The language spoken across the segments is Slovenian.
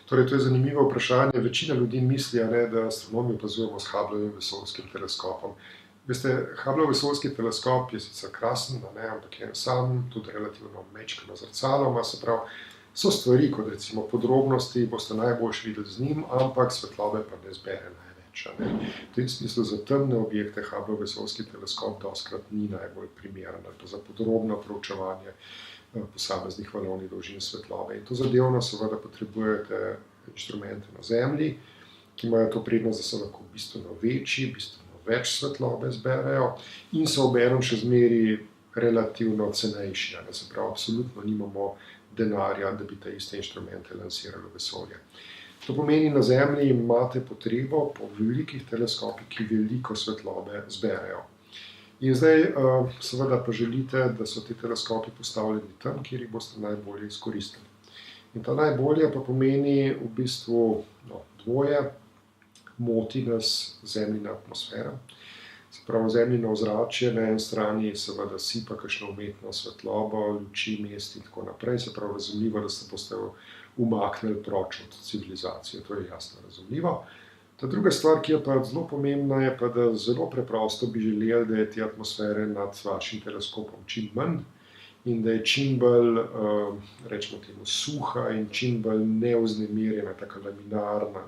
Torej, to je zanimivo vprašanje. Večina ljudi misli, da astronomi opazujemo s Hubblovim vesoljskim teleskopom. Veste, Hubbleov vesoljski teleskop je sicer krasen, ampak je en sam, tudi relativno majčkeno zrcalo ima, se pravi, so stvari, kot recimo podrobnosti, boste najboljše videli z njim, ampak svetlobe pa ne zbere največ. V tem smislu za temne objekte Hubbleov vesoljski teleskop dostikrat ni najbolj primeren, ali pa za podrobno proučevanje posameznih valovnih dolžin svetlobe. In to zadevno seveda potrebujete inštrumente na Zemlji, ki imajo to prednost, da so lahko bistveno večji, bistveno več svetlobe zberejo in so obenem še zmeraj relativno cenejši. Se pravi, absolutno nimamo denarja, da bi te iste inštrumente lansirali v vesolje. To pomeni, na Zemlji imate potrebo po velikih teleskopih, ki veliko svetlobe zberejo. In zdaj seveda pa želite, da so ti teleskopi postavljeni tam, kjer jih boste najbolje izkoristili. In ta najbolje pa pomeni v bistvu dvoje. Moti nas Zemljina atmosfera. Se pravi, Zemljino ozračje na eni strani seveda sipa kakšno umetno svetlobo, luči, mest in tako naprej. Se pravi, razumljivo, da se boste umaknili proč od civilizacije. To je jasno razumljivo. Ta druga stvar, ki je pa zelo pomembna, je pa, da zelo preprosto bi želeli, da je te atmosfere nad vašim teleskopom čim manj in da je čim bolj, rečemo temu, suha in čim bolj nevznemirjena, taka laminarna,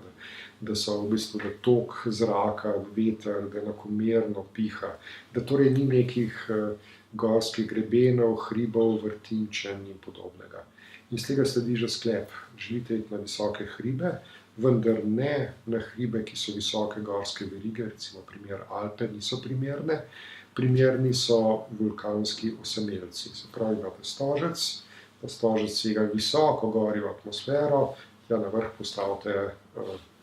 da so v bistvu da tok zraka, veter, da enakomerno piha, da torej ni nekih gorskih grebenov, hribov, vrtinčenj in podobnega. Iz tega sledi že sklep. Želite iti na visoke hribe, vendar ne na hribe, ki so visoke gorske verige, recimo primer Alpe niso primerne. Primerni so vulkanski osamelci. Se pravi, imate stožec, ta stožec sega visoko gor v atmosfero, tja na vrh postavite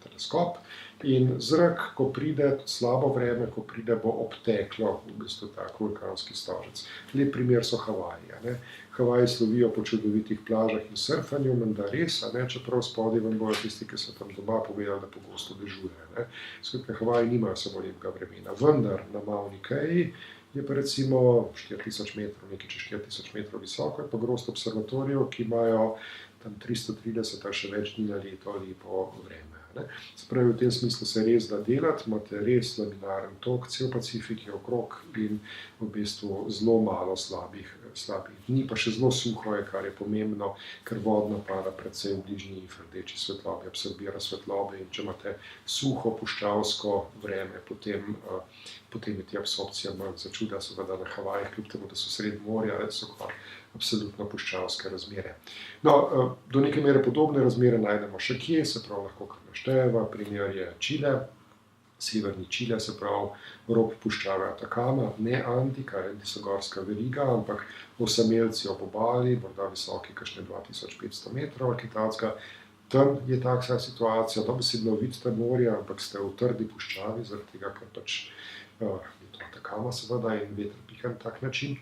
teleskop in zrak, ko pride, slabo vreme, ko pride, bo obteklo v bistvu tak vulkanski stožec. Lep primer so Havaji. Havaji slovijo po čudovitih plažah in surfanju, menda res, čeprav spodaj vam bojo tisti, ki so tam doma povedali, da pogosto dežuje. Skratka, Havaji nimajo samo lepega vremena, vendar na Mauni Kei je pa recimo 4000 metrov, nekaj čez 4000 metrov visoko, je pa grost observatorijev, ki imajo tam 330 ali še več dni na leto lepo vreme. Se pravi, v tem smislu se res da delati, imate res laminaren tok, cel Pacifik je okrog in v bistvu zelo malo slabih dni, pa še zelo suho je, kar je pomembno, ker vodna para predvsej v bližnji infrardeči svetlobi absorbira svetlobe in če imate suho puščavsko vreme, potem je ti absorpcija manj. Za čuda seveda na Havajih, kljub temu, da so sredi morja, so pa absolutno puščavske razmere. Do neke mere podobne razmere najdemo še kje, se pravi, lahko kar naštejeva. Primer je Čile, severni Čile, se pravi, rob puščave Atakama, ne Andi, kar je visogorska veriga, ampak osamelci ob obali, morda visoki kakšne 2500 metrov ali kaj takega. Tam je takšna situacija, dobesedno vidite morje, ampak ste v trdi puščavi, zaradi tega, ker pač je to Atakama seveda in veter piha na tak način.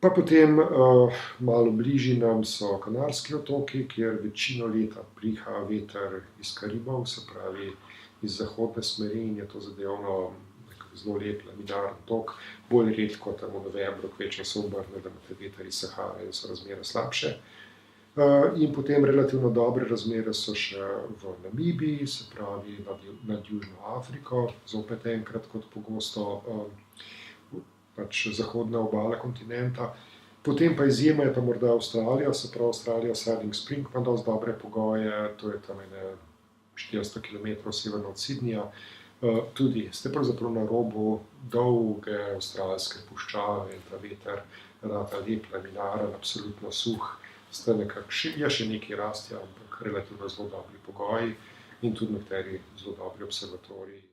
Pa potem malo bližje nam so Kanarski otoki, kjer večino leta piha veter iz Karibov, se pravi iz zahodne smeri in je to zadevno zelo lep laminaren tok. Bolj redko tam v novembru, kvečjemu se obrne, da imate veter iz Sahare in so razmere slabše. In potem relativno dobre razmere so še v Namibiji, se pravi nad Južno Afriko, zopet enkrat kot pogosto pač zahodna obala kontinenta. Potem pa izjema je pa morda Avstralija, se pravi Avstralija, Silent Spring ima dosti dobre pogoje, to je tam 400 km severno od Sydneyja. Tudi ste pravzaprav na robu dolge avstralske puščave in ta veter rata lep, laminaren, absolutno suh. Ste nekako, je še nekaj rasti, ampak relativno zelo dobri pogoji in tudi nekateri zelo dobri observatoriji.